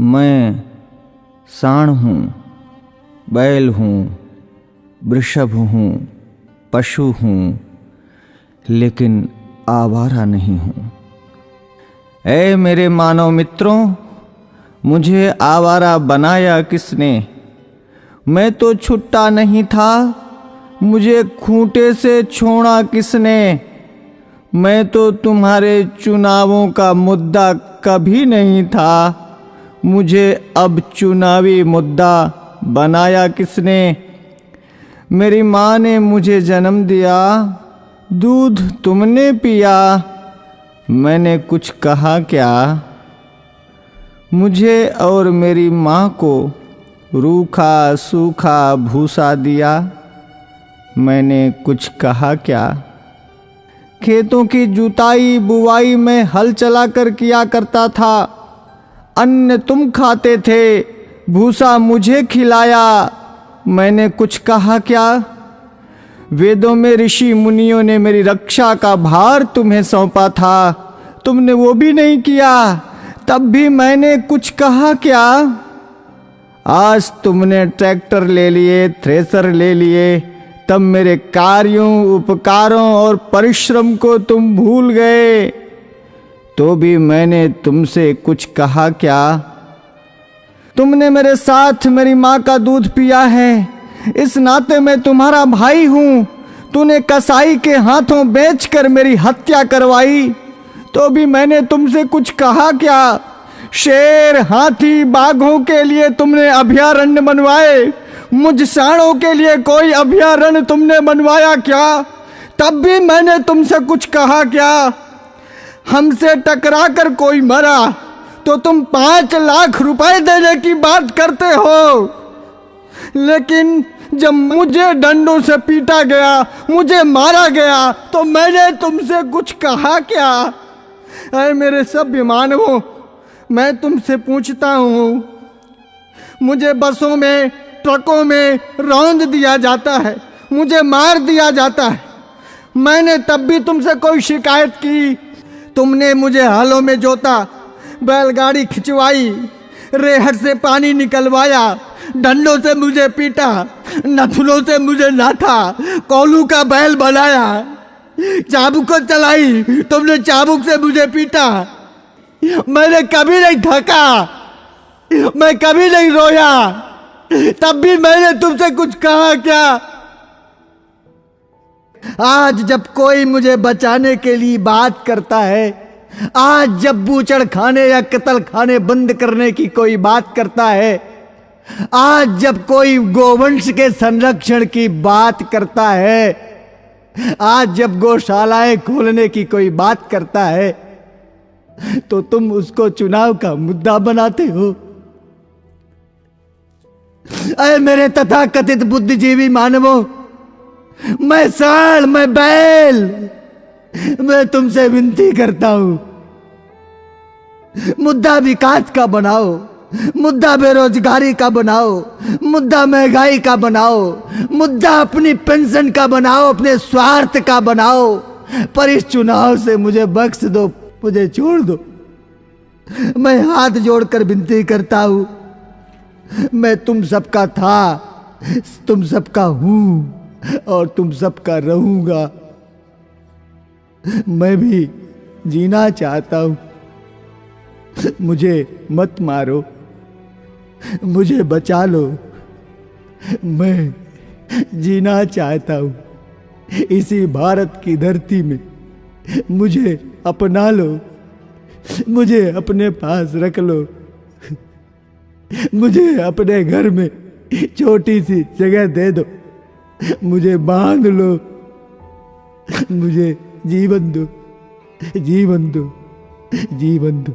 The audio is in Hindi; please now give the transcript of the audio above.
मैं सांड हूँ, बैल हूँ, वृषभ हूँ, पशु हूँ, लेकिन आवारा नहीं हूँ। ऐ मेरे मानव मित्रों, मुझे आवारा बनाया किसने? मैं तो छुट्टा नहीं था, मुझे खूंटे से छोड़ा किसने? मैं तो तुम्हारे चुनावों का मुद्दा कभी नहीं था, मुझे अब चुनावी मुद्दा बनाया किसने? मेरी माँ ने मुझे जन्म दिया, दूध तुमने पिया, मैंने कुछ कहा क्या? मुझे और मेरी माँ को रूखा सूखा भूसा दिया, मैंने कुछ कहा क्या? खेतों की जुताई बुवाई में हल चलाकर किया करता था, अन्न तुम खाते थे, भूसा मुझे खिलाया, मैंने कुछ कहा क्या? वेदों में ऋषि मुनियों ने मेरी रक्षा का भार तुम्हें सौंपा था, तुमने वो भी नहीं किया, तब भी मैंने कुछ कहा क्या? आज तुमने ट्रैक्टर ले लिए, थ्रेसर ले लिए, तब मेरे कार्यों, उपकारों और परिश्रम को तुम भूल गए, तो भी मैंने तुमसे कुछ कहा क्या? तुमने मेरे साथ मेरी माँ का दूध पिया है, इस नाते मैं तुम्हारा भाई हूँ। तूने कसाई के हाथों बेचकर मेरी हत्या करवाई, तो भी मैंने तुमसे कुछ कहा क्या? शेर, हाथी, बाघों के लिए तुमने अभयारण्य बनवाए, मुझ सांडों के लिए कोई अभयारण्य तुमने बनवाया क्या? तब भी मैंने तुमसे कुछ कहा क्या? हमसे टकरा कर कोई मरा तो तुम 5 लाख रुपए देने की बात करते हो, लेकिन जब मुझे डंडों से पीटा गया, मुझे मारा गया, तो मैंने तुमसे कुछ कहा क्या? अरे मेरे सभ्य मानवों, मैं तुमसे पूछता हूँ, मुझे बसों में, ट्रकों में रौंद दिया जाता है, मुझे मार दिया जाता है, मैंने तब भी तुमसे कोई शिकायत की? तुमने मुझे हालों में जोता, बैलगाड़ी खिंचवाई, रेहड़ से पानी निकलवाया, डंडों से मुझे पीटा, नथुनों से मुझे नाथा, कोलू का बैल बनाया, चाबुक चलाई, तुमने चाबुक से मुझे पीटा, मैंने कभी नहीं थका, मैं कभी नहीं रोया, तब भी मैंने तुमसे कुछ कहा क्या? आज जब कोई मुझे बचाने के लिए बात करता है, आज जब बूचड़ खाने या कत्ल खाने बंद करने की कोई बात करता है, आज जब कोई गोवंश के संरक्षण की बात करता है, आज जब गौशालाएं खोलने की कोई बात करता है, तो तुम उसको चुनाव का मुद्दा बनाते हो। अरे मेरे तथाकथित बुद्धिजीवी मानवों, मैं सांड, मैं बैल, मैं तुमसे विनती करता हूं, मुद्दा विकास का बनाओ, मुद्दा बेरोजगारी का बनाओ, मुद्दा महंगाई का बनाओ, मुद्दा अपनी पेंशन का बनाओ, अपने स्वार्थ का बनाओ, पर इस चुनाव से मुझे बख्श दो, मुझे छोड़ दो। मैं हाथ जोड़कर विनती करता हूं, मैं तुम सबका था, तुम सबका हूं और तुम सबका रहूंगा। मैं भी जीना चाहता हूं, मुझे मत मारो, मुझे बचा लो, मैं जीना चाहता हूं इसी भारत की धरती में, मुझे अपना लो, मुझे अपने पास रख लो, मुझे अपने घर में छोटी सी जगह दे दो, मुझे बांध लो, मुझे जीवन दो, जीवन दो, जीवन दो।